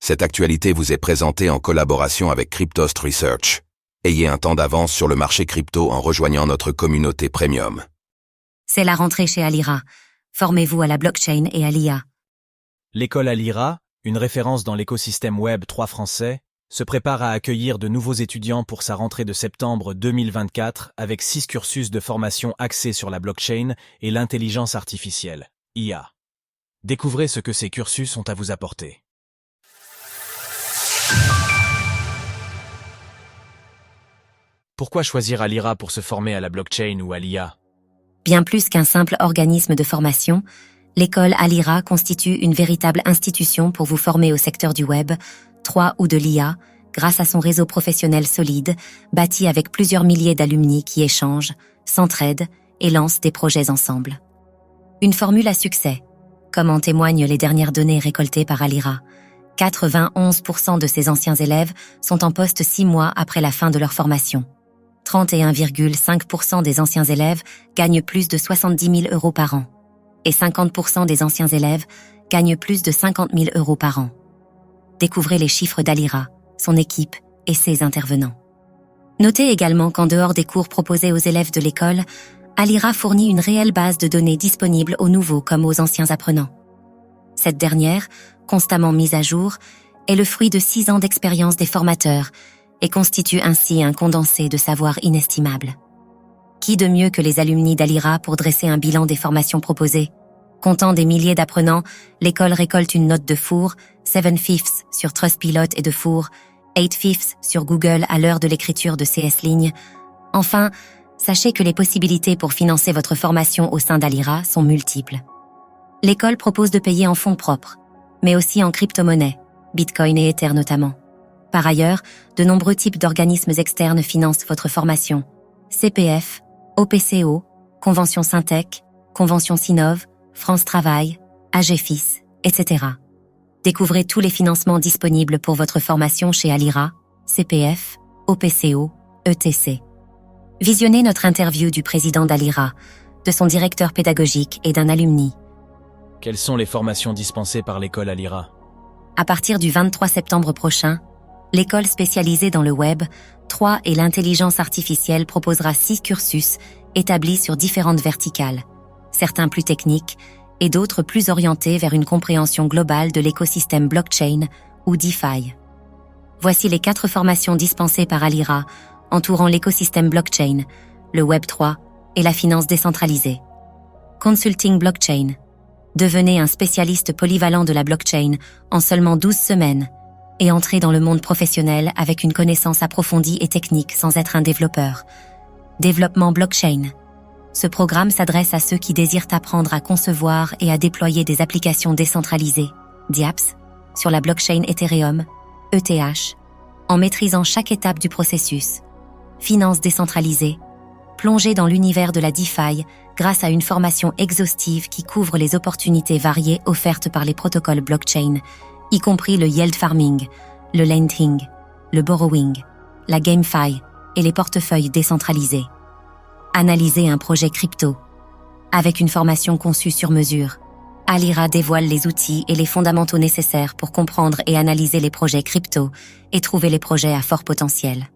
Cette actualité vous est présentée en collaboration avec Cryptost Research. Ayez un temps d'avance sur le marché crypto en rejoignant notre communauté premium. C'est la rentrée chez Alira. Formez-vous à la blockchain et à l'IA. L'école Alira, une référence dans l'écosystème Web 3 français, se prépare à accueillir de nouveaux étudiants pour sa rentrée de septembre 2024 avec 6 cursus de formation axés sur la blockchain et l'intelligence artificielle, IA. Découvrez ce que ces cursus ont à vous apporter. Pourquoi choisir Alira pour se former à la blockchain ou à l'IA ? Bien plus qu'un simple organisme de formation, l'école Alira constitue une véritable institution pour vous former au secteur du Web 3 ou de l'IA, grâce à son réseau professionnel solide, bâti avec plusieurs milliers d'alumni qui échangent, s'entraident et lancent des projets ensemble. Une formule à succès, comme en témoignent les dernières données récoltées par Alira. 91% de ses anciens élèves sont en poste 6 mois après la fin de leur formation. 31,5% des anciens élèves gagnent plus de 70 000 euros par an. Et 50% des anciens élèves gagnent plus de 50 000 euros par an. Découvrez les chiffres d'Alira, son équipe et ses intervenants. Notez également qu'en dehors des cours proposés aux élèves de l'école, Alira fournit une réelle base de données disponible aux nouveaux comme aux anciens apprenants. Cette dernière, constamment mise à jour, est le fruit de 6 ans d'expérience des formateurs et constitue ainsi un condensé de savoir inestimable. Qui de mieux que les alumni d'Alira pour dresser un bilan des formations proposées ? Comptant des milliers d'apprenants, l'école récolte une note de four, 7/5 sur Trustpilot et de four, 8/5 sur Google à l'heure de l'écriture de CS Ligne. Enfin, sachez que les possibilités pour financer votre formation au sein d'Alira sont multiples. L'école propose de payer en fonds propres, mais aussi en crypto-monnaie, Bitcoin et Ether notamment. Par ailleurs, de nombreux types d'organismes externes financent votre formation. CPF, OPCO, Convention Syntec, Convention Sinov, France Travail, AGFIS, etc. Découvrez tous les financements disponibles pour votre formation chez Alira, CPF, OPCO, ETC. Visionnez notre interview du président d'Alira, de son directeur pédagogique et d'un alumni. Quelles sont les formations dispensées par l'école Alira ? À partir du 23 septembre prochain, l'école spécialisée dans le Web 3 et l'intelligence artificielle proposera 6 cursus établis sur différentes verticales, certains plus techniques et d'autres plus orientés vers une compréhension globale de l'écosystème blockchain ou DeFi. Voici les 4 formations dispensées par Alira entourant l'écosystème blockchain, le Web 3 et la finance décentralisée. Consulting Blockchain. Devenez un spécialiste polyvalent de la blockchain en seulement 12 semaines et entrez dans le monde professionnel avec une connaissance approfondie et technique sans être un développeur. Développement blockchain. Ce programme s'adresse à ceux qui désirent apprendre à concevoir et à déployer des applications décentralisées, DApps, sur la blockchain Ethereum, ETH, en maîtrisant chaque étape du processus. Finance décentralisée. Plongez dans l'univers de la DeFi grâce à une formation exhaustive qui couvre les opportunités variées offertes par les protocoles blockchain, y compris le yield farming, le lending, le borrowing, la GameFi et les portefeuilles décentralisés. Analysez un projet crypto. Avec une formation conçue sur mesure, Alira dévoile les outils et les fondamentaux nécessaires pour comprendre et analyser les projets crypto et trouver les projets à fort potentiel.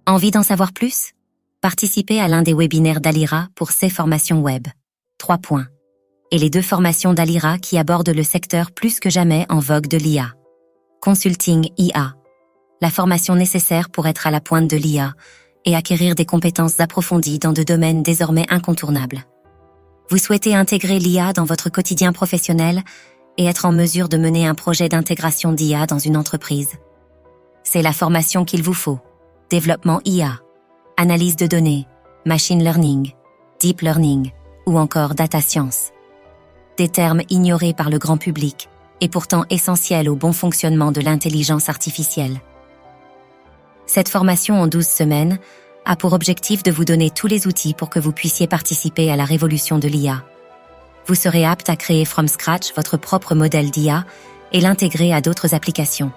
Envie d'en savoir plus ? Participez à l'un des webinaires d'Alira pour ces formations web. 3 points. Et les 2 formations d'Alira qui abordent le secteur plus que jamais en vogue de l'IA. Consulting IA. La formation nécessaire pour être à la pointe de l'IA et acquérir des compétences approfondies dans de domaines désormais incontournables. Vous souhaitez intégrer l'IA dans votre quotidien professionnel et être en mesure de mener un projet d'intégration d'IA dans une entreprise. C'est la formation qu'il vous faut. Développement IA, analyse de données, machine learning, deep learning ou encore data science. Des termes ignorés par le grand public et pourtant essentiels au bon fonctionnement de l'intelligence artificielle. Cette formation en 12 semaines a pour objectif de vous donner tous les outils pour que vous puissiez participer à la révolution de l'IA. Vous serez apte à créer from scratch votre propre modèle d'IA et l'intégrer à d'autres applications.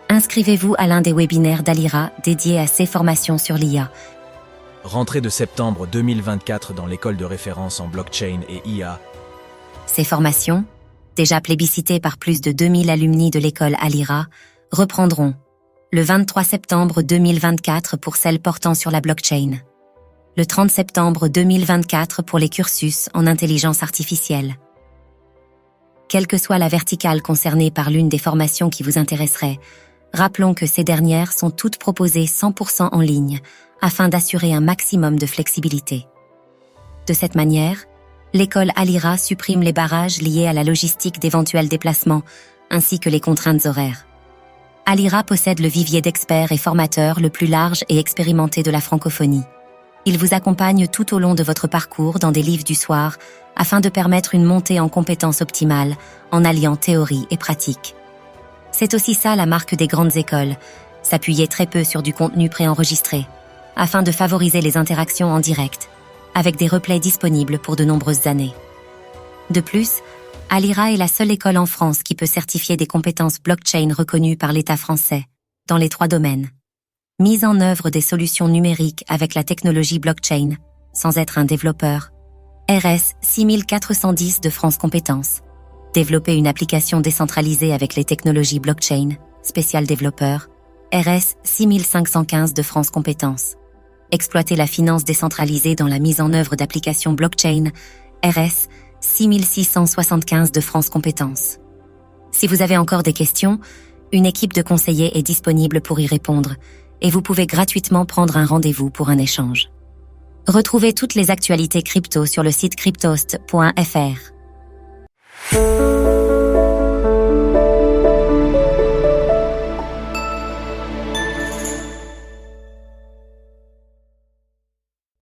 Inscrivez-vous à l'un des webinaires d'Alira dédiés à ces formations sur l'IA. Rentrée de septembre 2024 dans l'école de référence en blockchain et IA. Ces formations, déjà plébiscités par plus de 2000 alumni de l'école Alira, reprendront le 23 septembre 2024 pour celles portant sur la blockchain, le 30 septembre 2024 pour les cursus en intelligence artificielle. Quelle que soit la verticale concernée par l'une des formations qui vous intéresserait, rappelons que ces dernières sont toutes proposées 100% en ligne afin d'assurer un maximum de flexibilité. De cette manière, l'école Alira supprime les barrages liés à la logistique d'éventuels déplacements ainsi que les contraintes horaires. Alira possède le vivier d'experts et formateurs le plus large et expérimenté de la francophonie. Il vous accompagne tout au long de votre parcours dans des livres du soir afin de permettre une montée en compétences optimales en alliant théorie et pratique. C'est aussi ça la marque des grandes écoles, s'appuyer très peu sur du contenu préenregistré, afin de favoriser les interactions en direct, avec des replays disponibles pour de nombreuses années. De plus, Alira est la seule école en France qui peut certifier des compétences blockchain reconnues par l'État français, dans les 3 domaines. Mise en œuvre des solutions numériques avec la technologie blockchain, sans être un développeur. RS 6410 de France Compétences. Développer une application décentralisée avec les technologies blockchain, spécial développeur. RS 6515 de France Compétences. Exploiter la finance décentralisée dans la mise en œuvre d'applications blockchain. RS 6675 de France Compétences. Si vous avez encore des questions, une équipe de conseillers est disponible pour y répondre et vous pouvez gratuitement prendre un rendez-vous pour un échange. Retrouvez toutes les actualités crypto sur le site cryptost.fr.